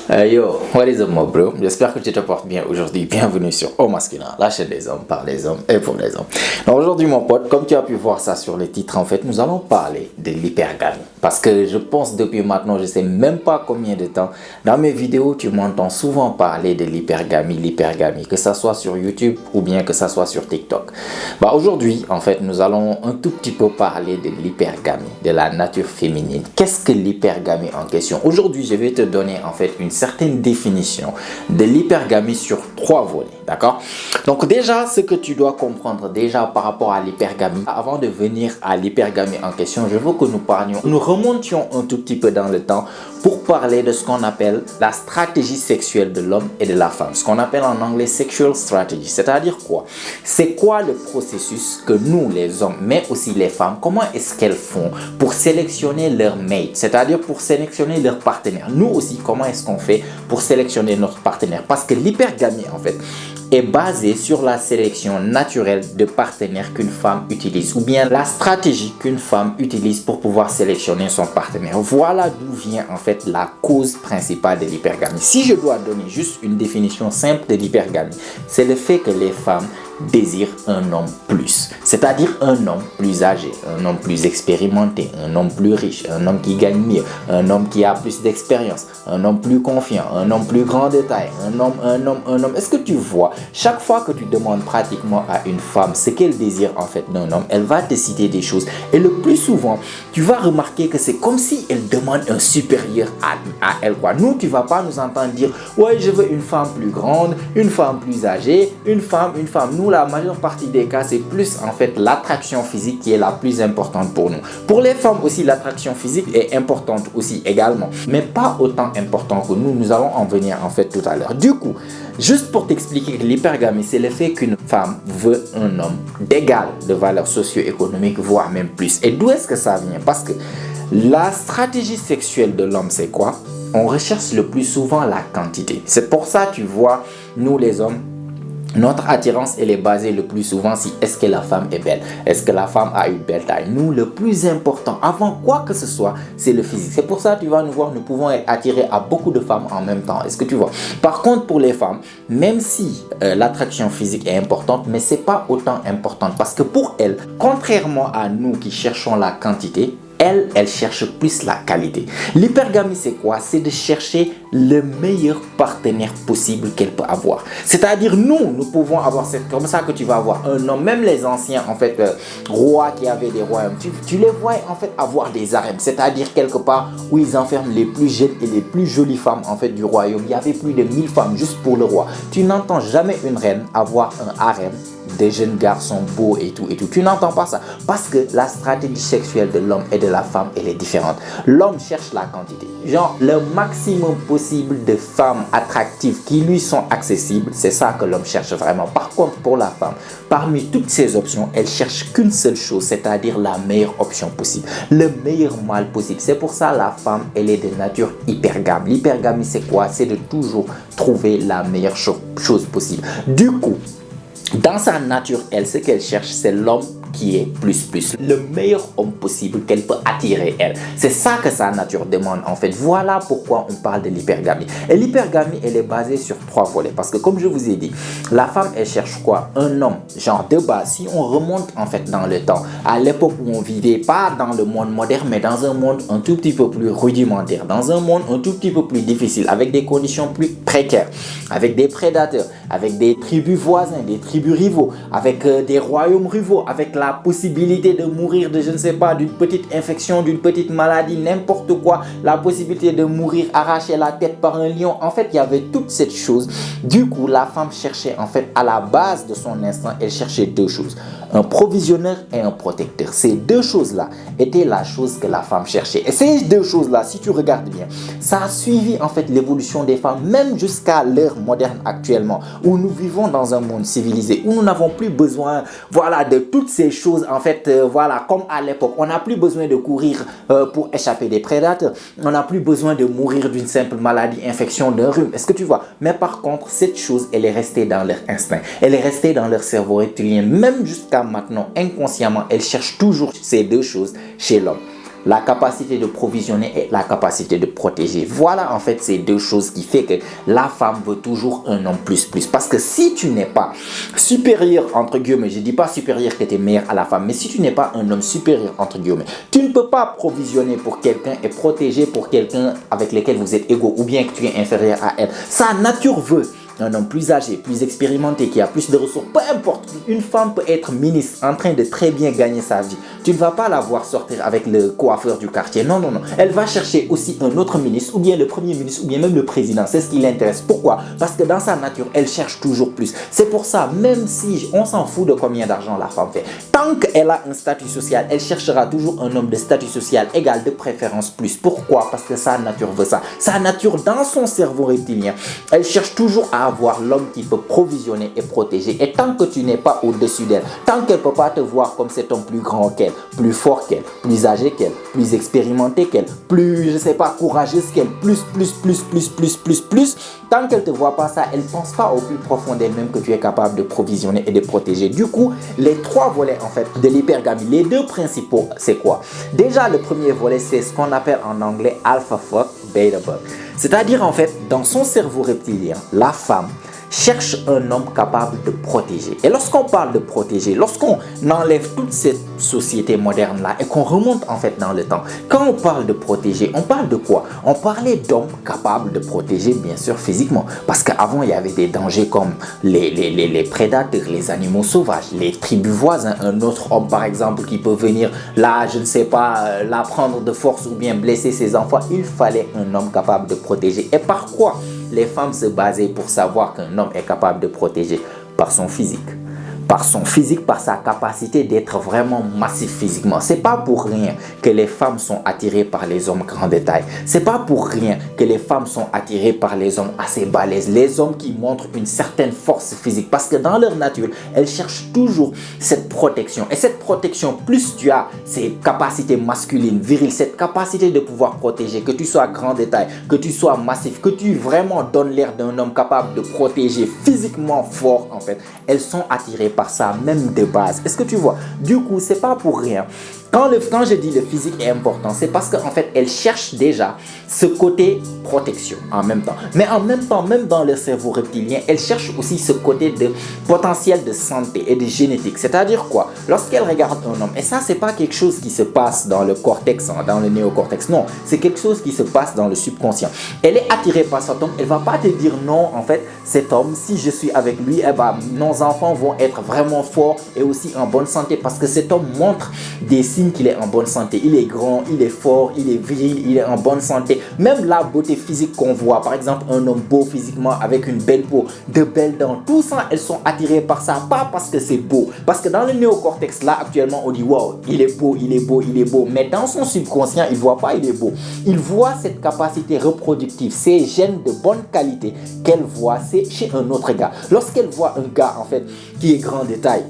Yo, what is up, my bro? J'espère que tu te portes bien aujourd'hui. Bienvenue sur Au Masculin, la chaîne des hommes, par les hommes et pour les hommes. Donc aujourd'hui, mon pote, comme tu as pu voir ça sur les titres, en fait, nous allons parler de l'hypergamie. Parce que je pense depuis maintenant, je sais même pas combien de temps, dans mes vidéos, tu m'entends souvent parler de l'hypergamie, que ça soit sur YouTube ou bien que ça soit sur TikTok. Aujourd'hui, en fait, nous allons un tout petit peu parler de l'hypergamie, de la nature féminine. Qu'est-ce que l'hypergamie en question? Aujourd'hui, je vais te donner en fait une certaine définition de l'hypergamie sur 3 volets, d'accord? Donc déjà, ce que tu dois comprendre déjà par rapport à l'hypergamie, avant de venir à l'hypergamie en question, je veux que nous remontions un tout petit peu dans le temps pour parler de ce qu'on appelle la stratégie sexuelle de l'homme et de la femme, ce qu'on appelle en anglais sexual strategy. C'est-à-dire quoi? C'est quoi le processus que nous, les hommes, mais aussi les femmes, comment est-ce qu'elles font pour sélectionner leur mate, c'est-à-dire pour sélectionner leur partenaire? Nous aussi, comment est-ce qu'on fait pour sélectionner notre partenaire? Parce que l'hypergamie, en fait, est basée sur la sélection naturelle de partenaires qu'une femme utilise, ou bien la stratégie qu'une femme utilise pour pouvoir sélectionner son partenaire. Voilà d'où vient en fait la cause principale de l'hypergamie. Si je dois donner juste une définition simple de l'hypergamie, c'est le fait que les femmes désirent un homme plus, c'est-à-dire un homme plus âgé, un homme plus expérimenté, un homme plus riche, un homme qui gagne mieux, un homme qui a plus d'expérience, un homme plus confiant, un homme plus grand de taille, un homme. Est-ce que tu vois, chaque fois que tu demandes pratiquement à une femme ce qu'elle désire en fait d'un homme, elle va te citer des choses et le plus souvent, tu vas remarquer que c'est comme si elle demande un supérieur à elle, quoi. Nous, tu vas pas nous entendre dire ouais, je veux une femme plus grande, une femme plus âgée, une femme. Nous, la majeure partie des cas, c'est plus en fait l'attraction physique qui est la plus importante pour nous. Pour les femmes aussi, l'attraction physique est importante aussi également, mais pas autant important que nous. Nous allons en venir en fait tout à l'heure. Du coup, juste pour t'expliquer que l'hypergamie, c'est le fait qu'une femme veut un homme d'égal de valeur socio-économique, voire même plus. Et d'où est-ce que ça vient? Parce que la stratégie sexuelle de l'homme, c'est quoi? On recherche le plus souvent la quantité. C'est pour ça, tu vois, nous les hommes, notre attirance, elle est basée le plus souvent si est-ce que la femme est belle, est-ce que la femme a une belle taille. Nous, le plus important, avant quoi que ce soit, c'est le physique. C'est pour ça, tu vas nous voir, nous pouvons être attirés à beaucoup de femmes en même temps. Est-ce que tu vois? Par contre, pour les femmes, même si l'attraction physique est importante, mais c'est pas autant importante parce que pour elles, contrairement à nous qui cherchons la quantité, elle cherche plus la qualité. L'hypergamie, c'est quoi? C'est de chercher le meilleur partenaire possible qu'elle peut avoir. C'est-à-dire, nous pouvons avoir, c'est comme ça que tu vas avoir un homme, même les anciens, en fait, rois qui avaient des royaumes, tu les vois, en fait, avoir des harems. C'est-à-dire, quelque part, où ils enferment les plus jeunes et les plus jolies femmes, en fait, du royaume. Il y avait plus de 1000 femmes juste pour le roi. Tu n'entends jamais une reine avoir un harem des jeunes garçons beaux et tout. Tu n'entends pas ça parce que la stratégie sexuelle de l'homme et de la femme, elle est différente. L'homme cherche la quantité, genre le maximum possible de femmes attractives qui lui sont accessibles. C'est ça que l'homme cherche vraiment. Par contre, pour la femme, parmi toutes ces options, elle cherche qu'une seule chose, c'est-à-dire la meilleure option possible, le meilleur mâle possible. C'est pour ça la femme, elle est de nature hypergame. L'hypergamie, c'est quoi? C'est de toujours trouver la meilleure chose possible. Du coup, dans sa nature, elle, ce qu'elle cherche, c'est l'homme qui est plus, le meilleur homme possible qu'elle peut attirer elle. C'est ça que sa nature demande en fait. Voilà pourquoi on parle de l'hypergamie. Et l'hypergamie, elle est basée sur 3 volets. Parce que comme je vous ai dit, la femme, elle cherche quoi? Un homme, genre de base. Si on remonte en fait dans le temps, à l'époque où on vivait pas dans le monde moderne, mais dans un monde un tout petit peu plus rudimentaire, dans un monde un tout petit peu plus difficile, avec des conditions plus précaires, avec des prédateurs, avec des tribus voisins, des tribus rivaux, avec des royaumes rivaux, avec la possibilité de mourir de, je ne sais pas, d'une petite infection, d'une petite maladie, n'importe quoi, la possibilité de mourir arracher la tête par un lion. En fait, il y avait toute cette chose. Du coup, la femme cherchait, en fait, à la base de son instinct, elle cherchait 2 choses. Un provisionneur et un protecteur. Ces 2 choses-là étaient la chose que la femme cherchait. Et ces 2 choses-là, si tu regardes bien, ça a suivi, en fait, l'évolution des femmes, même jusqu'à l'ère moderne actuellement, où nous vivons dans un monde civilisé, où nous n'avons plus besoin, voilà, de toutes ces choses, en fait, voilà, comme à l'époque. On n'a plus besoin de courir pour échapper des prédateurs. On n'a plus besoin de mourir d'une simple maladie, infection, d'un rhume. Est-ce que tu vois? Mais par contre, cette chose, elle est restée dans leur instinct. Elle est restée dans leur cerveau reptilien. Même jusqu'à maintenant, inconsciemment, elles cherchent toujours ces 2 choses chez l'homme. la capacité de provisionner et la capacité de protéger. Voilà en fait ces deux choses qui fait que la femme veut toujours un homme plus. Parce que si tu n'es pas supérieur, entre guillemets, je ne dis pas supérieur que tu es meilleur à la femme, mais si tu n'es pas un homme supérieur, entre guillemets, tu ne peux pas provisionner pour quelqu'un et protéger pour quelqu'un avec lequel vous êtes égaux ou bien que tu es inférieur à elle. Sa nature veut un homme plus âgé, plus expérimenté, qui a plus de ressources. Peu importe, une femme peut être ministre en train de très bien gagner sa vie. Tu ne vas pas la voir sortir avec le coiffeur du quartier. Non. Elle va chercher aussi un autre ministre, ou bien le premier ministre, ou bien même le président. C'est ce qui l'intéresse. Pourquoi? Parce que dans sa nature, elle cherche toujours plus. C'est pour ça, même si on s'en fout de combien d'argent la femme fait, tant qu'elle a un statut social, elle cherchera toujours un homme de statut social égal, de préférence plus. Pourquoi? Parce que sa nature veut ça. Sa nature, dans son cerveau reptilien, elle cherche toujours à avoir l'homme qui peut provisionner et protéger. Et tant que tu n'es pas au-dessus d'elle, tant qu'elle ne peut pas te voir comme cet homme plus grand qu'elle, plus fort qu'elle, plus âgé qu'elle, plus expérimenté qu'elle, plus, je sais pas, courageuse qu'elle, plus, tant qu'elle ne te voit pas ça, elle ne pense pas au plus profond d'elle-même que tu es capable de provisionner et de protéger. Du coup, les trois volets en fait de l'hypergamie, les deux principaux, c'est quoi? Déjà, le premier volet, c'est ce qu'on appelle en anglais alpha fuck, beta buck. C'est-à-dire en fait, dans son cerveau reptilien, la femme cherche un homme capable de protéger. Et lorsqu'on parle de protéger, lorsqu'on enlève toute cette société moderne-là et qu'on remonte en fait dans le temps, quand on parle de protéger, on parle de quoi? On parlait d'hommes capables de protéger, bien sûr, physiquement. Parce qu'avant, il y avait des dangers comme les prédateurs, les animaux sauvages, les tribus voisins. Un autre homme, par exemple, qui peut venir là, je ne sais pas, la prendre de force ou bien blesser ses enfants. Il fallait un homme capable de protéger. Et par quoi les femmes se basaient pour savoir qu'un homme est capable de protéger? Par son physique. Par son physique, par sa capacité d'être vraiment massif physiquement. C'est pas pour rien que les femmes sont attirées par les hommes grande taille. C'est pas pour rien que les femmes sont attirées par les hommes assez balèzes. Les hommes qui montrent une certaine force physique. Parce que dans leur nature, elles cherchent toujours cette protection. Et cette protection, plus tu as ces capacités masculines, viriles, cette capacité de pouvoir protéger, que tu sois grande taille, que tu sois massif, que tu vraiment donnes l'air d'un homme capable de protéger physiquement fort, en fait, elles sont attirées par ça même de base. Est-ce que tu vois? Du coup, c'est pas pour rien. Quand je dis le physique est important, c'est parce qu'en fait, elle cherche déjà ce côté protection en même temps. Mais en même temps, même dans le cerveau reptilien, elle cherche aussi ce côté de potentiel de santé et de génétique. C'est-à-dire quoi? Lorsqu'elle regarde un homme, et ça, c'est pas quelque chose qui se passe dans le cortex, dans le néocortex, non. C'est quelque chose qui se passe dans le subconscient. Elle est attirée par cet homme, elle va pas te dire non, en fait, cet homme, si je suis avec lui, eh ben, nos enfants vont être vraiment forts et aussi en bonne santé parce que cet homme montre des signes qu'il est en bonne santé. Il est grand, il est fort, il est viril, il est en bonne santé. Même la beauté physique qu'on voit, par exemple un homme beau physiquement avec une belle peau, de belles dents, tout ça, elles sont attirées par ça, pas parce que c'est beau. Parce que dans le néocortex, là actuellement, on dit wow, il est beau, il est beau, il est beau. Mais dans son subconscient, il ne voit pas il est beau. Il voit cette capacité reproductive, ces gènes de bonne qualité qu'elle voit, c'est chez un autre gars. Lorsqu'elle voit un gars en fait qui est grand de taille,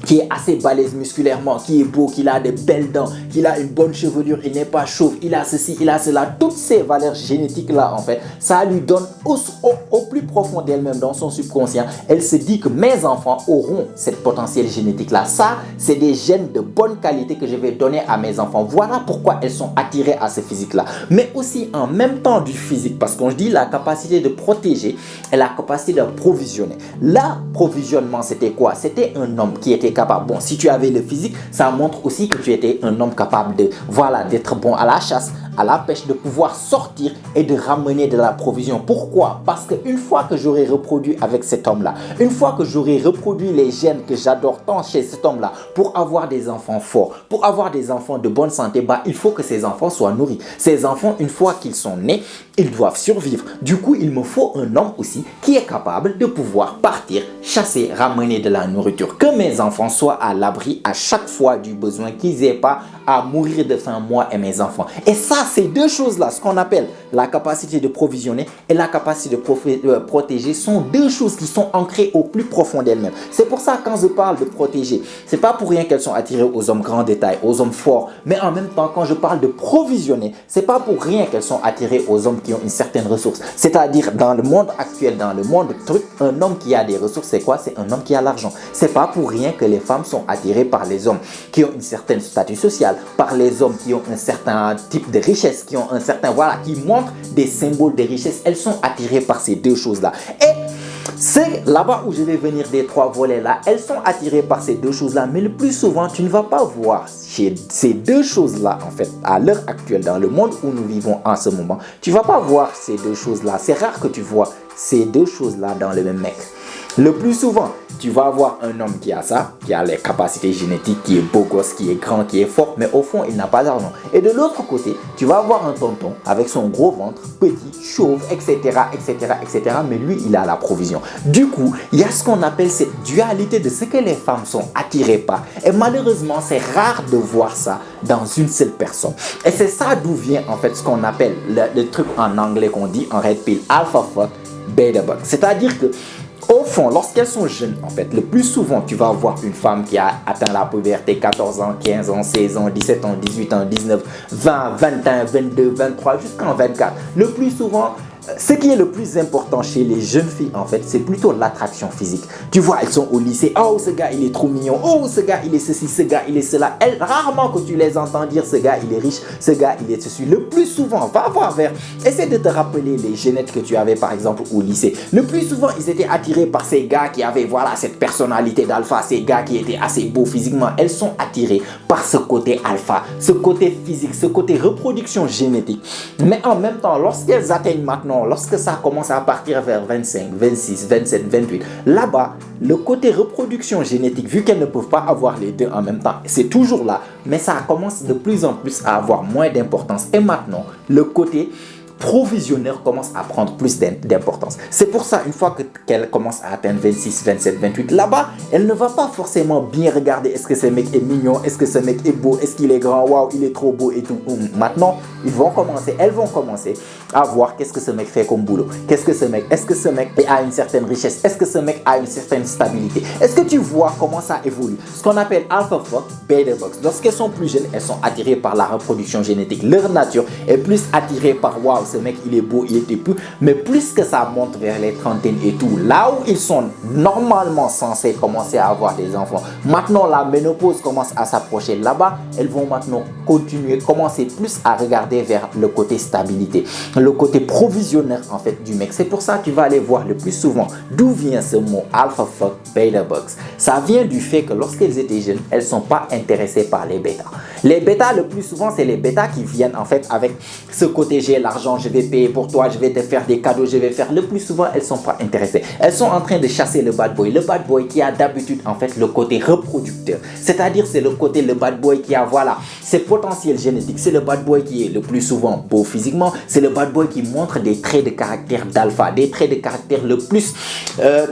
qui est assez balèze musculairement, qui est beau, qui a des belles dents, qui a une bonne chevelure, il n'est pas chauve, il a ceci, il a cela, toutes ces valeurs génétiques-là, en fait, ça lui donne au plus profond d'elle-même, dans son subconscient, elle se dit que mes enfants auront cette potentiel génétique-là. Ça, c'est des gènes de bonne qualité que je vais donner à mes enfants. Voilà pourquoi elles sont attirées à ce physique-là. Mais aussi, en même temps du physique, parce qu'on dit la capacité de protéger et la capacité de provisionner. L'approvisionnement, c'était quoi? C'était un homme qui était capable. Bon, si tu avais le physique, ça montre aussi que tu étais un homme capable de, voilà, d'être bon à la chasse, à la pêche, de pouvoir sortir et de ramener de la provision. Pourquoi? Parce qu'une fois que j'aurai reproduit avec cet homme-là, une fois que j'aurai reproduit les gènes que j'adore tant chez cet homme-là, pour avoir des enfants forts, pour avoir des enfants de bonne santé, bah, il faut que ces enfants soient nourris. Ces enfants, une fois qu'ils sont nés, ils doivent survivre. Du coup, il me faut un homme aussi qui est capable de pouvoir partir, chasser, ramener de la nourriture. Que mes enfants soient à l'abri à chaque fois du besoin, qu'ils n'aient pas à mourir de faim, moi et mes enfants. Et ça, ces deux choses-là, ce qu'on appelle la capacité de provisionner et la capacité de protéger, sont deux choses qui sont ancrées au plus profond d'elles-mêmes. C'est pour ça, quand je parle de protéger, c'est pas pour rien qu'elles sont attirées aux hommes grands détails, aux hommes forts. Mais en même temps, quand je parle de provisionner, c'est pas pour rien qu'elles sont attirées aux hommes qui ont une certaine ressource. C'est-à-dire, dans le monde actuel, dans le monde truc, un homme qui a des ressources, c'est quoi? C'est un homme qui a l'argent. C'est pas pour rien que les femmes sont attirées par les hommes qui ont une certaine statut social, par les hommes qui ont un certain type de richesse, qui ont un certain, voilà, qui montrent des symboles de richesse. Elles sont attirées par ces deux choses-là. Et c'est là-bas où je vais venir des trois volets-là. Elles sont attirées par ces deux choses-là, mais le plus souvent, tu ne vas pas voir chez ces deux choses-là, en fait, à l'heure actuelle, dans le monde où nous vivons en ce moment, tu ne vas pas voir ces deux choses-là. C'est rare que tu vois ces deux choses-là dans le même mec. Le plus souvent, tu vas avoir un homme qui a ça, qui a les capacités génétiques, qui est beau gosse, qui est grand, qui est fort, mais au fond, il n'a pas d'argent. Et de l'autre côté, tu vas avoir un tonton avec son gros ventre, petit, chauve, etc., etc., etc., mais lui, il a la provision. Du coup, il y a ce qu'on appelle cette dualité de ce que les femmes sont attirées par. Et malheureusement, c'est rare de voir ça dans une seule personne. Et c'est ça d'où vient, en fait, ce qu'on appelle le truc en anglais qu'on dit en red pill, alpha fuck, beta buck. C'est-à-dire que au fond, lorsqu'elles sont jeunes, en fait, le plus souvent, tu vas avoir une femme qui a atteint la puberté, 14 ans, 15 ans, 16 ans, 17 ans, 18 ans, 19, 20, 21, 22, 23, jusqu'en 24. Le plus souvent, ce qui est le plus important chez les jeunes filles, en fait, c'est plutôt l'attraction physique. Tu vois, elles sont au lycée. Oh, ce gars, il est trop mignon. Oh, ce gars, il est ceci, ce gars, il est cela. Rarement que tu les entends dire, ce gars, il est riche, ce gars, il est ceci. Le plus souvent, va voir vers. Essaie de te rappeler les génettes que tu avais, par exemple, au lycée. Le plus souvent, ils étaient attirés par ces gars qui avaient, voilà, cette personnalité d'alpha, ces gars qui étaient assez beaux physiquement. Elles sont attirées par ce côté alpha, ce côté physique, ce côté reproduction génétique. Mais en même temps, lorsqu'elles atteignent maintenant, lorsque ça commence à partir vers 25, 26, 27, 28, là-bas, le côté reproduction génétique, vu qu'elles ne peuvent pas avoir les deux en même temps, c'est toujours là, mais ça commence de plus en plus à avoir moins d'importance. Et maintenant, le côté provisionneur commence à prendre plus d'importance. C'est pour ça, une fois qu'elle commence à atteindre 26, 27, 28, là-bas, elle ne va pas forcément bien regarder est-ce que ce mec est mignon, est-ce que ce mec est beau, est-ce qu'il est grand, waouh, il est trop beau et tout. Maintenant, elles vont commencer à voir qu'est-ce que ce mec fait comme boulot. Est-ce que ce mec a une certaine richesse? Est-ce que ce mec a une certaine stabilité? Est-ce que tu vois comment ça évolue? Ce qu'on appelle alpha fuck, beta buck. Lorsqu'elles sont plus jeunes, elles sont attirées par la reproduction génétique. Leur nature est plus attirée par waouh, ce mec il est beau, il est épais. Mais plus que ça monte vers les trentaines et tout, là où ils sont normalement censés commencer à avoir des enfants, maintenant la ménopause commence à s'approcher. Là-bas, elles vont maintenant commencer plus à regarder vers le côté stabilité, le côté provisionnaire en fait du mec. C'est pour ça que tu vas aller voir le plus souvent d'où vient ce mot alpha fuck beta bucks. Ça vient du fait que lorsqu'elles étaient jeunes, elles ne sont pas intéressées par les bêtas. Les bêtas, le plus souvent, c'est les bêtas qui viennent en fait avec ce côté j'ai l'argent, je vais payer pour toi, je vais te faire des cadeaux, je vais faire. Le plus souvent, elles ne sont pas intéressées. Elles sont en train de chasser le bad boy. Le bad boy qui a d'habitude en fait le côté reproducteur. C'est-à-dire c'est le bad boy qui a voilà ses potentiels génétiques. C'est le bad boy qui est le plus souvent beau physiquement. C'est le bad boy qui montre des traits de caractère d'alpha, des traits de caractère le plus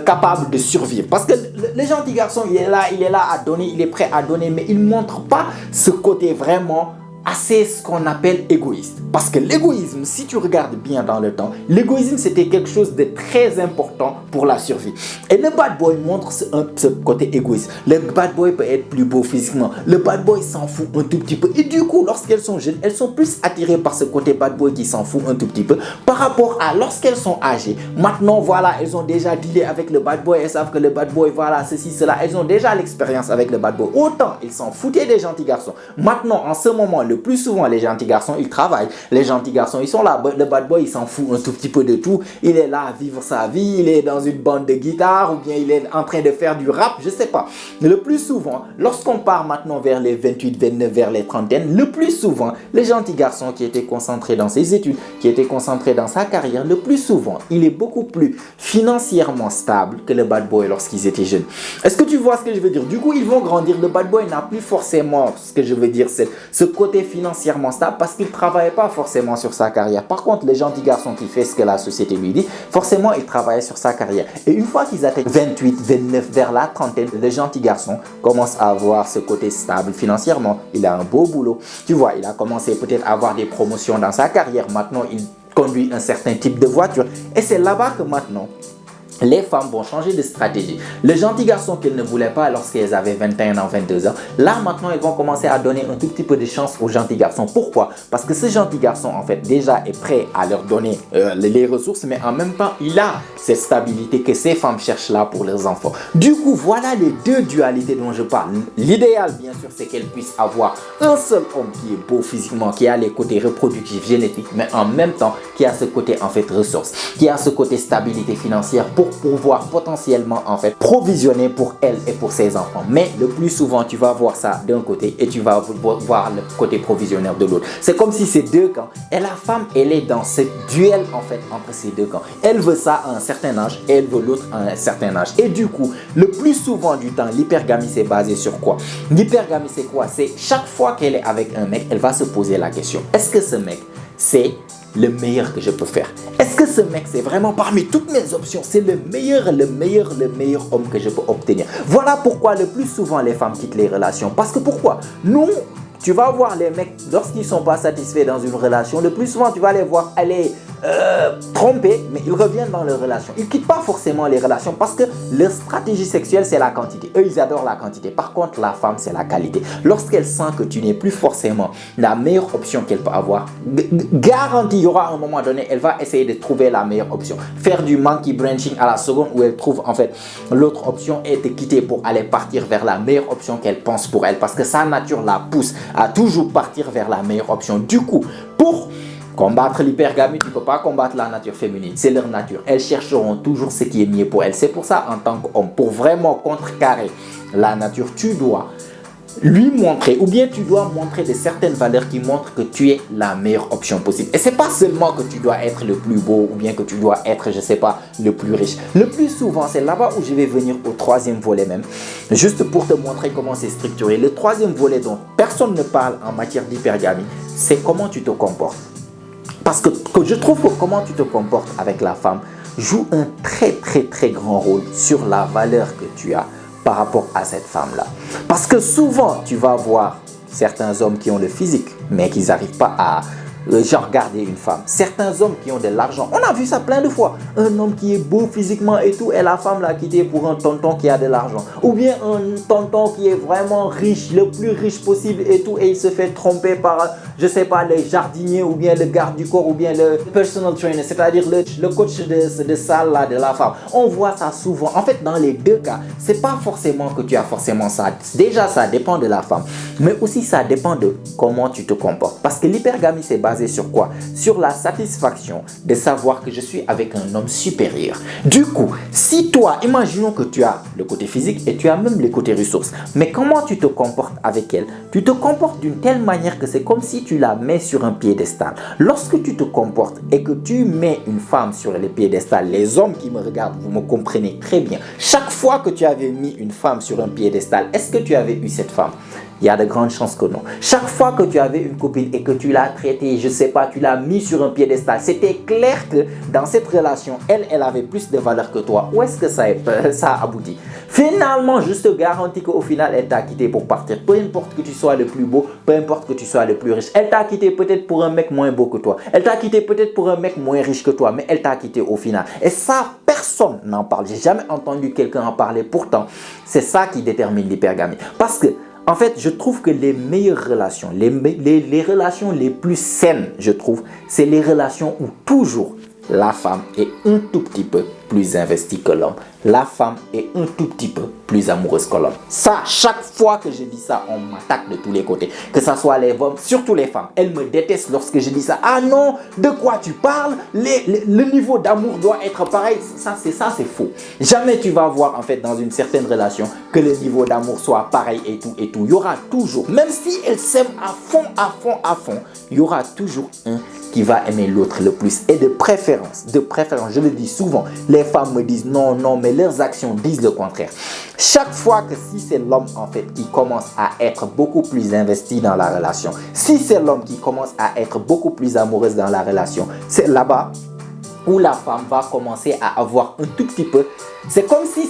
capable de survivre. Parce que le gentil garçon, il est là à donner, il est prêt à donner, mais il ne montre pas ce côté vraiment assez ce qu'on appelle égoïste. Parce que l'égoïsme, si tu regardes bien dans le temps, l'égoïsme c'était quelque chose de très important pour la survie. Et le bad boy montre ce côté égoïste. Le bad boy peut être plus beau physiquement. Le bad boy s'en fout un tout petit peu. Et du coup, lorsqu'elles sont jeunes, elles sont plus attirées par ce côté bad boy qui s'en fout un tout petit peu par rapport à lorsqu'elles sont âgées. Maintenant, voilà, elles ont déjà dealé avec le bad boy. Elles savent que le bad boy, voilà, ceci, cela. Elles ont déjà l'expérience avec le bad boy. Autant ils s'en foutaient des gentils garçons. Maintenant, en ce moment, le plus souvent, les gentils garçons, ils travaillent. Les gentils garçons, ils sont là. Le bad boy, il s'en fout un tout petit peu de tout. Il est là à vivre sa vie. Il est dans une bande de guitare ou bien il est en train de faire du rap. Je sais pas. Le plus souvent, lorsqu'on part maintenant vers les 28, 29, vers les trentaines, le plus souvent, les gentils garçons qui étaient concentrés dans ses études, qui étaient concentrés dans sa carrière, le plus souvent, il est beaucoup plus financièrement stable que le bad boy lorsqu'ils étaient jeunes. Est-ce que tu vois ce que je veux dire? Du coup, ils vont grandir. Le bad boy n'a plus forcément ce que je veux dire, c'est ce côté financièrement stable parce qu'il ne travaillait pas forcément sur sa carrière. Par contre, le gentil garçon qui fait ce que la société lui dit, forcément, il travaillait sur sa carrière. Et une fois qu'ils atteignent 28, 29, vers la trentaine, le gentil garçon commence à avoir ce côté stable financièrement. Il a un beau boulot. Tu vois, il a commencé peut-être à avoir des promotions dans sa carrière. Maintenant, il conduit un certain type de voiture. Et c'est là-bas que maintenant, les femmes vont changer de stratégie. Le gentil garçon qu'elles ne voulaient pas lorsqu'elles avaient 21 ans, 22 ans, là maintenant elles vont commencer à donner un tout petit peu de chance au gentil garçon. Pourquoi? Parce que ce gentil garçon en fait déjà est prêt à leur donner les ressources, mais en même temps il a cette stabilité que ces femmes cherchent là pour leurs enfants. Du coup voilà les deux dualités dont je parle. L'idéal bien sûr c'est qu'elles puissent avoir un seul homme qui est beau physiquement, qui a les côtés reproductifs, génétiques, mais en même temps qui a ce côté en fait ressources, qui a ce côté stabilité financière pour pouvoir potentiellement en fait provisionner pour elle et pour ses enfants. Mais le plus souvent tu vas voir ça d'un côté et tu vas voir le côté provisionnaire de l'autre. C'est comme si c'est deux camps et la femme elle est dans ce duel en fait entre ces deux camps. Elle veut ça à un certain âge et elle veut l'autre à un certain âge. Et du coup le plus souvent du temps l'hypergamie c'est basé sur quoi? L'hypergamie c'est quoi? C'est chaque fois qu'elle est avec un mec elle va se poser la question, est-ce que ce mec c'est le meilleur que je peux faire? Est-ce que ce mec, c'est vraiment parmi toutes mes options, c'est le meilleur homme que je peux obtenir? Voilà pourquoi le plus souvent les femmes quittent les relations. Parce que pourquoi? Nous, tu vas voir les mecs, lorsqu'ils ne sont pas satisfaits dans une relation, le plus souvent tu vas les voir aller trompés, mais ils reviennent dans leur relation. Ils ne quittent pas forcément les relations parce que leur stratégie sexuelle c'est la quantité. Eux ils adorent la quantité. Par contre la femme c'est la qualité. Lorsqu'elle sent que tu n'es plus forcément la meilleure option qu'elle peut avoir, garantie il y aura un moment donné, elle va essayer de trouver la meilleure option. Faire du monkey branching à la seconde où elle trouve en fait l'autre option et te quitter pour aller partir vers la meilleure option qu'elle pense pour elle. Parce que sa nature la pousse à toujours partir vers la meilleure option. Du coup, pour combattre l'hypergamie, tu ne peux pas combattre la nature féminine. C'est leur nature. Elles chercheront toujours ce qui est mieux pour elles. C'est pour ça, en tant qu'homme, pour vraiment contrecarrer la nature, tu dois lui montrer, ou bien tu dois montrer de certaines valeurs qui montrent que tu es la meilleure option possible. Et c'est pas seulement que tu dois être le plus beau, ou bien que tu dois être, je sais pas, le plus riche. Le plus souvent, c'est là-bas où je vais venir au troisième volet même, juste pour te montrer comment c'est structuré. Le troisième volet dont personne ne parle en matière d'hypergamie, c'est comment tu te comportes. Parce que je trouve que comment tu te comportes avec la femme joue un très grand rôle sur la valeur que tu as par rapport à cette femme-là. Parce que souvent, tu vas voir certains hommes qui ont le physique, mais qui n'arrivent pas à regarder une femme. Certains hommes qui ont de l'argent, on a vu ça plein de fois. Un homme qui est beau physiquement et tout, et la femme l'a quitté pour un tonton qui a de l'argent. Ou bien un tonton qui est vraiment riche, le plus riche possible et tout, et il se fait tromper par, je sais pas, le jardinier, ou bien le garde du corps, ou bien le personal trainer, c'est-à-dire le coach de salle là, de la femme. On voit ça souvent. En fait, dans les deux cas, c'est pas forcément que tu as forcément ça. Déjà, ça dépend de la femme, mais aussi ça dépend de comment tu te comportes. Parce que l'hypergamie, c'est basé sur quoi? Sur la satisfaction de savoir que je suis avec un homme supérieur. Du coup, si toi, imaginons que tu as le côté physique et tu as même le côté ressources, mais comment tu te comportes avec elle? Tu te comportes d'une telle manière que c'est comme si tu la mets sur un piédestal. Lorsque tu te comportes et que tu mets une femme sur le piédestal, les hommes qui me regardent, vous me comprenez très bien. Chaque fois que tu avais mis une femme sur un piédestal, est-ce que tu avais eu cette femme? Il y a de grandes chances que non. Chaque fois que tu avais une copine et que tu l'as traitée, je sais pas, tu l'as mis sur un piédestal, c'était clair que dans cette relation, elle avait plus de valeur que toi. Où est-ce que ça a abouti? Finalement, je te garantis qu'au final, elle t'a quitté pour partir. Peu importe que tu sois le plus beau, peu importe que tu sois le plus riche. Elle t'a quitté peut-être pour un mec moins beau que toi. Elle t'a quitté peut-être pour un mec moins riche que toi, mais elle t'a quitté au final. Et ça, personne n'en parle. J'ai jamais entendu quelqu'un en parler. Pourtant, c'est ça qui détermine l'hypergamie. Parce que en fait, je trouve que les meilleures relations, les relations les plus saines, je trouve, c'est les relations où toujours la femme est un tout petit peu plus investie que l'homme. La femme est un tout petit peu plus amoureuse que l'homme. Ça, chaque fois que je dis ça, on m'attaque de tous les côtés. Que ce soit les hommes, surtout les femmes. Elles me détestent lorsque je dis ça. Ah non, de quoi tu parles? Le niveau d'amour doit être pareil. Ça, c'est faux. Jamais tu vas voir, en fait, dans une certaine relation, que le niveau d'amour soit pareil et tout Il y aura toujours, même si elles s'aiment à fond, il y aura toujours un qui va aimer l'autre le plus. Et de préférence, je le dis souvent, les femmes me disent non, non, mais leurs actions disent le contraire. Chaque fois que si c'est l'homme en fait qui commence à être beaucoup plus investi dans la relation, si c'est l'homme qui commence à être beaucoup plus amoureuse dans la relation, c'est là-bas où la femme va commencer à avoir un tout petit peu. C'est comme si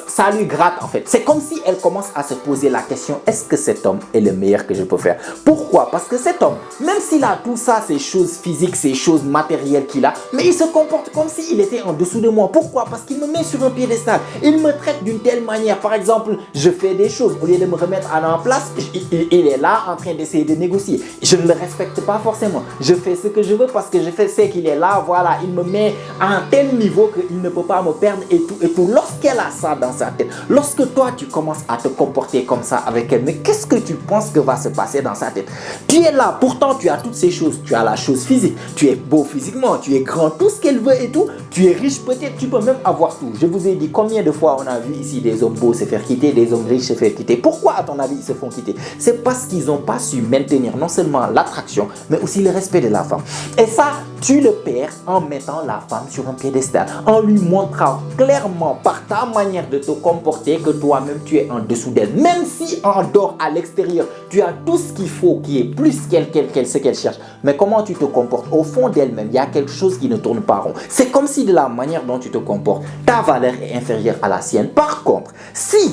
ça lui gratte en fait. C'est comme si elle commence à se poser la question, est-ce que cet homme est le meilleur que je peux faire? Pourquoi? Parce que cet homme, même s'il a tout ça, ces choses physiques, ces choses matérielles qu'il a, mais il se comporte comme s'il était en dessous de moi. Pourquoi? Parce qu'il me met sur un piédestal. Il me traite d'une telle manière. Par exemple, je fais des choses. Au lieu de me remettre en place, il est là en train d'essayer de négocier. Je ne le respecte pas forcément. Je fais ce que je veux parce que je sais qu'il est là. Voilà, il me met à un tel niveau qu'il ne peut pas me perdre et tout. Lorsqu'elle a ça dans sa tête, lorsque toi tu commences à te comporter comme ça avec elle, mais qu'est-ce que tu penses que va se passer dans sa tête? Tu es là, pourtant tu as toutes ces choses, tu as la chose physique, tu es beau physiquement, tu es grand, tout ce qu'elle veut et tout, tu es riche peut-être, tu peux même avoir tout. Je vous ai dit combien de fois on a vu ici des hommes beaux se faire quitter, des hommes riches se faire quitter. Pourquoi à ton avis ils se font quitter? C'est parce qu'ils n'ont pas su maintenir non seulement l'attraction, mais aussi le respect de la femme. Et ça, tu le perds en mettant la femme sur un piédestal, en lui montrant clairement par ta manière de te comporter que toi-même tu es en dessous d'elle. Même si en dehors, à l'extérieur, tu as tout ce qu'il faut, qui est plus ce qu'elle cherche. Mais comment tu te comportes au fond d'elle-même, il y a quelque chose qui ne tourne pas rond. C'est comme si de la manière dont tu te comportes, ta valeur est inférieure à la sienne. Par contre,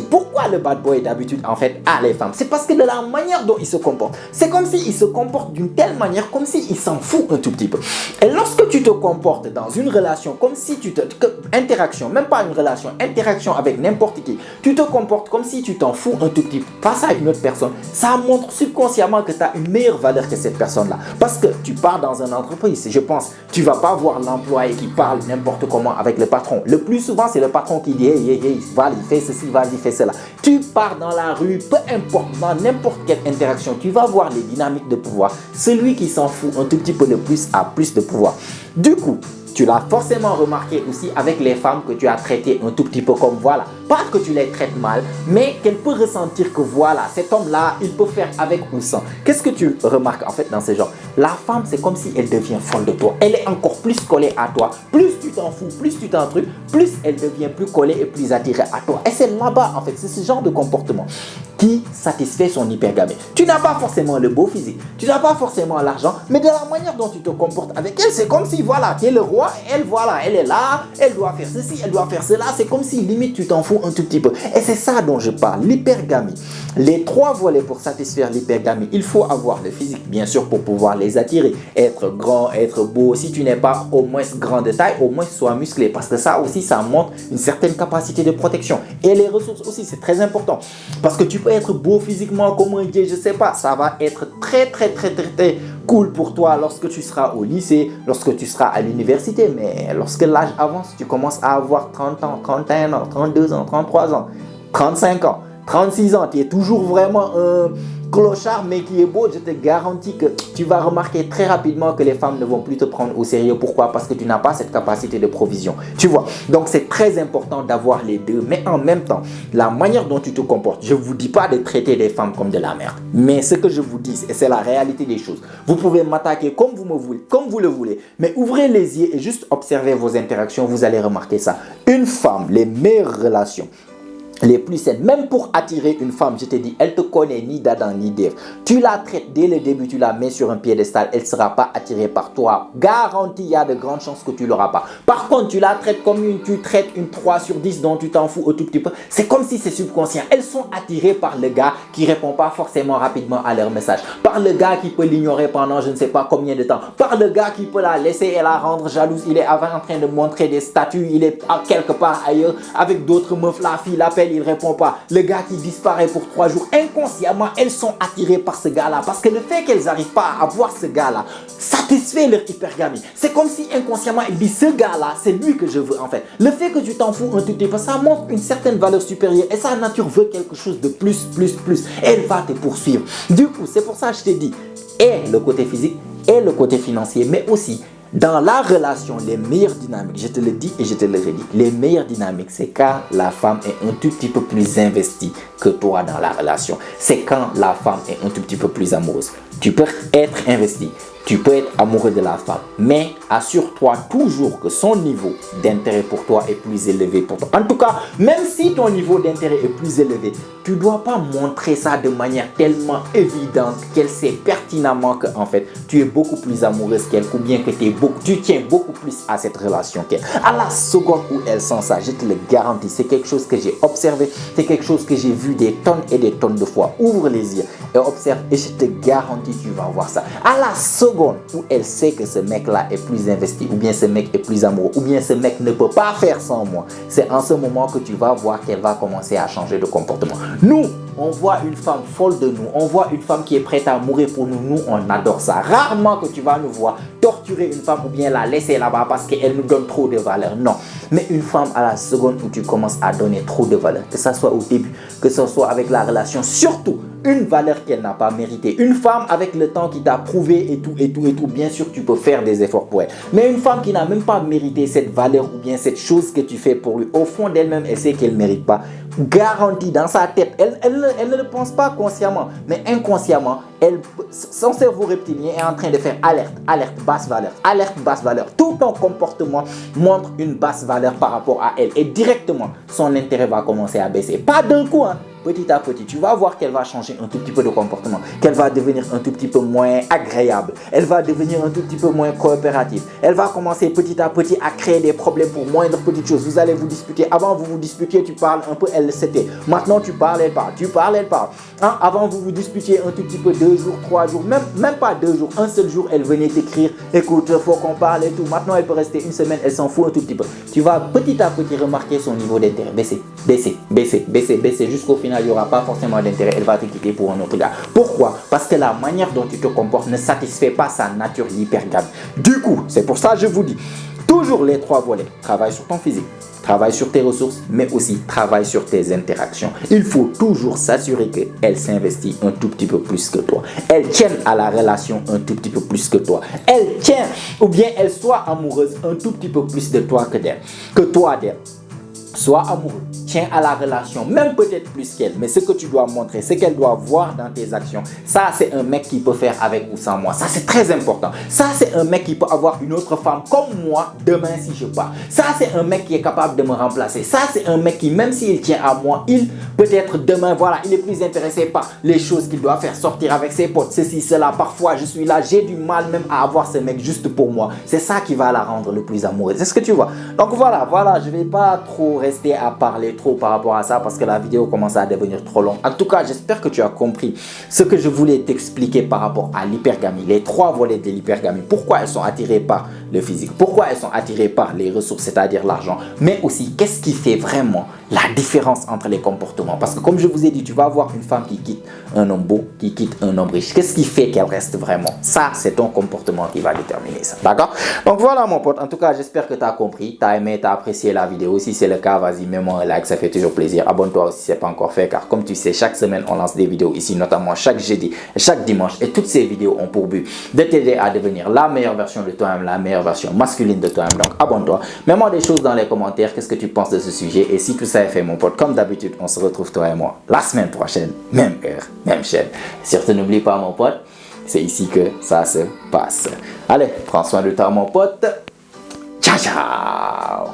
pourquoi le bad boy d'habitude en fait a les femmes? C'est parce que de la manière dont il se comporte, c'est comme s'il se comporte d'une telle manière, comme s'il s'en fout un tout petit peu. Et lorsque tu te comportes dans une relation, comme si interaction, même pas une relation, interaction avec n'importe qui, tu te comportes comme si tu t'en fous un tout petit peu face à une autre personne, ça montre subconsciemment que tu as une meilleure valeur que cette personne-là. Parce que tu pars dans une entreprise, je pense, tu vas pas voir l'employé qui parle n'importe comment avec le patron. Le plus souvent, c'est le patron qui dit hey, Val, il fait ceci, Val, il fait cela. Tu pars dans la rue, peu importe, dans n'importe quelle interaction, tu vas voir les dynamiques de pouvoir. Celui qui s'en fout un tout petit peu le plus a plus de pouvoir. Du coup, tu l'as forcément remarqué aussi avec les femmes que tu as traitées un tout petit peu comme voilà. Pas que tu les traites mal, mais qu'elle peut ressentir que voilà, cet homme-là, il peut faire avec ou sans. Qu'est-ce que tu remarques en fait dans ce genre? La femme, c'est comme si elle devient folle de toi. Elle est encore plus collée à toi. Plus tu t'en fous, plus tu t'en trucs, plus elle devient plus collée et plus attirée à toi. Et c'est là-bas, en fait, c'est ce genre de comportement qui satisfait son hypergamie. Tu n'as pas forcément le beau physique, tu n'as pas forcément l'argent, mais de la manière dont tu te comportes avec elle, c'est comme si voilà, tu es le roi, elle voilà, elle est là, elle doit faire ceci, elle doit faire cela. C'est comme si limite tu t'en fous un tout petit peu. Et c'est ça dont je parle, l'hypergamie. Les trois volets pour satisfaire l'hypergamie, il faut avoir le physique, bien sûr, pour pouvoir les attirer. Être grand, être beau. Si tu n'es pas au moins grand de taille, au moins sois musclé. Parce que ça aussi, ça montre une certaine capacité de protection. Et les ressources aussi, c'est très important. Parce que tu peux être beau physiquement comme un dieu, je sais pas. Ça va être très cool pour toi lorsque tu seras au lycée, lorsque tu seras à l'université. Mais lorsque l'âge avance, tu commences à avoir 30 ans, 31 ans, 32 ans, 33 ans, 35 ans, 36 ans. Tu es toujours vraiment un clochard mais qui est beau. Je te garantis que tu vas remarquer très rapidement que les femmes ne vont plus te prendre au sérieux. Pourquoi? Parce que tu n'as pas cette capacité de provision. Tu vois, donc c'est très important d'avoir les deux. Mais en même temps, la manière dont tu te comportes, je ne vous dis pas de traiter les femmes comme de la merde. Mais ce que je vous dis, c'est la réalité des choses. Vous pouvez m'attaquer comme vous le voulez. Mais ouvrez les yeux et juste observez vos interactions. Vous allez remarquer ça. Une femme, les meilleures relations, les plus saines, même pour attirer une femme, je te dis, elle te connaît ni d'Adam ni d'Ève. Tu la traites dès le début, tu la mets sur un piédestal, elle ne sera pas attirée par toi. Garantie, il y a de grandes chances que tu ne l'auras pas. Par contre, tu la traites comme tu traites une 3 sur 10 dont tu t'en fous un tout petit peu. C'est comme si c'est subconscient. Elles sont attirées par le gars qui ne répond pas forcément rapidement à leur message. Par le gars qui peut l'ignorer pendant je ne sais pas combien de temps. Par le gars qui peut la laisser et la rendre jalouse. Il est avant en train de montrer des statuts, il est quelque part ailleurs avec d'autres meufs. La fille l'appelle, il répond pas. Le gars qui disparaît pour 3 jours. Inconsciemment, elles sont attirées par ce gars-là. Parce que le fait qu'elles n'arrivent pas à voir ce gars-là satisfait leur hypergamie. C'est comme si inconsciemment, elles disent, ce gars-là, c'est lui que je veux en fait. Le fait que tu t'en fous un tout petit peu, ça montre une certaine valeur supérieure. Et sa nature veut quelque chose de plus. Elle va te poursuivre. Du coup, c'est pour ça que je t'ai dit, et le côté physique, et le côté financier, mais aussi dans la relation, les meilleures dynamiques, je te le dis et je te le redis, les meilleures dynamiques, c'est quand la femme est un tout petit peu plus investie que toi dans la relation. C'est quand la femme est un tout petit peu plus amoureuse. Tu peux être investi, tu peux être amoureux de la femme, mais assure-toi toujours que son niveau d'intérêt pour toi est plus élevé pour toi. En tout cas, même si ton niveau d'intérêt est plus élevé, tu ne dois pas montrer ça de manière tellement évidente qu'elle sait pertinemment que en fait, tu es beaucoup plus amoureuse qu'elle ou bien que tu tiens beaucoup plus à cette relation qu'elle. À la seconde où elle sent ça, je te le garantis, c'est quelque chose que j'ai observé, c'est quelque chose que j'ai vu des tonnes et des tonnes de fois. Ouvre les yeux et observe et je te garantis, tu vas voir ça. À la seconde où elle sait que ce mec-là est plus investi, ou bien ce mec est plus amoureux, ou bien ce mec ne peut pas faire sans moi, c'est en ce moment que tu vas voir qu'elle va commencer à changer de comportement. Nous, on voit une femme folle de nous, on voit une femme qui est prête à mourir pour nous, nous on adore ça. Rarement que tu vas nous voir torturer une femme ou bien la laisser là-bas parce qu'elle nous donne trop de valeur. Non, mais une femme à la seconde où tu commences à donner trop de valeur, que ce soit au début, que ce soit avec la relation, surtout une valeur qu'elle n'a pas méritée. Une femme avec le temps qui t'a prouvé et tout, bien sûr tu peux faire des efforts pour elle. Mais une femme qui n'a même pas mérité cette valeur ou bien cette chose que tu fais pour lui, au fond d'elle-même, elle sait qu'elle ne mérite pas. Garantie dans sa tête, elle ne le pense pas consciemment, mais inconsciemment, son cerveau reptilien est en train de faire alerte, basse valeur. Tout ton comportement montre une basse valeur par rapport à elle et directement, son intérêt va commencer à baisser. Pas d'un coup, hein. Petit à petit, tu vas voir qu'elle va changer un tout petit peu de comportement, qu'elle va devenir un tout petit peu moins agréable, elle va devenir un tout petit peu moins coopérative, elle va commencer petit à petit à créer des problèmes pour moindre petite chose. Vous allez vous disputer, avant vous disputiez, tu parles un peu, elle c'était. Maintenant tu parles, elle parle, hein? Avant vous disputiez un tout petit peu, 2 jours, 3 jours, même pas 2 jours, un seul jour, elle venait t'écrire, écoute, faut qu'on parle et tout. Maintenant elle peut rester une semaine, elle s'en fout un tout petit peu. Tu vas petit à petit remarquer son niveau d'intérêt baisser jusqu'au final. Il n'y aura pas forcément d'intérêt, elle va te quitter pour un autre gars. Pourquoi? Parce que la manière dont tu te comportes ne satisfait pas sa nature hypergame. Du coup, c'est pour ça que je vous dis, toujours les 3 volets. Travaille sur ton physique, travaille sur tes ressources, mais aussi travaille sur tes interactions. Il faut toujours s'assurer qu'elle s'investit un tout petit peu plus que toi. Elle tienne à la relation un tout petit peu plus que toi. Elle tient, ou bien elle soit amoureuse un tout petit peu plus de toi que toi d'elle. Sois amoureux, tiens à la relation, même peut-être plus qu'elle. Mais ce que tu dois montrer, ce qu'elle doit voir dans tes actions, ça c'est un mec qui peut faire avec ou sans moi. Ça c'est très important. Ça c'est un mec qui peut avoir une autre femme comme moi demain si je pars. Ça c'est un mec qui est capable de me remplacer. Ça c'est un mec qui, même s'il tient à moi, peut-être demain, voilà, il est plus intéressé par les choses qu'il doit faire, sortir avec ses potes, ceci, cela. Parfois je suis là, j'ai du mal même à avoir ce mec juste pour moi. C'est ça qui va la rendre le plus amoureuse. C'est ce que tu vois. Donc voilà, je vais pas trop rester à parler trop par rapport à ça parce que la vidéo commence à devenir trop longue. En tout cas, j'espère que tu as compris ce que je voulais t'expliquer par rapport à l'hypergamie, les 3 volets de l'hypergamie. Pourquoi elles sont attirées par le physique, pourquoi elles sont attirées par les ressources, c'est-à-dire l'argent, mais aussi qu'est-ce qui fait vraiment la différence entre les comportements. Parce que comme je vous ai dit, tu vas avoir une femme qui quitte un homme beau, qui quitte un homme riche. Qu'est-ce qui fait qu'elle reste vraiment? Ça, c'est ton comportement qui va déterminer ça. D'accord? Donc voilà mon pote, en tout cas, j'espère que tu as compris, tu as aimé, tu as apprécié la vidéo. Si c'est le cas, vas-y, mets-moi un like, ça fait toujours plaisir. Abonne-toi aussi si ce n'est pas encore fait, car comme tu sais, chaque semaine, on lance des vidéos ici, notamment chaque jeudi et chaque dimanche. Et toutes ces vidéos ont pour but de t'aider à devenir la meilleure version de toi-même, la meilleure version masculine de toi-même. Donc abonne-toi, mets-moi des choses dans les commentaires, qu'est-ce que tu penses de ce sujet. Et si tout ça est fait mon pote, comme d'habitude, on se retrouve toi et moi la semaine prochaine, même heure, même chaîne. Surtout n'oublie pas mon pote, c'est ici que ça se passe. Allez, prends soin de toi mon pote. Ciao ciao.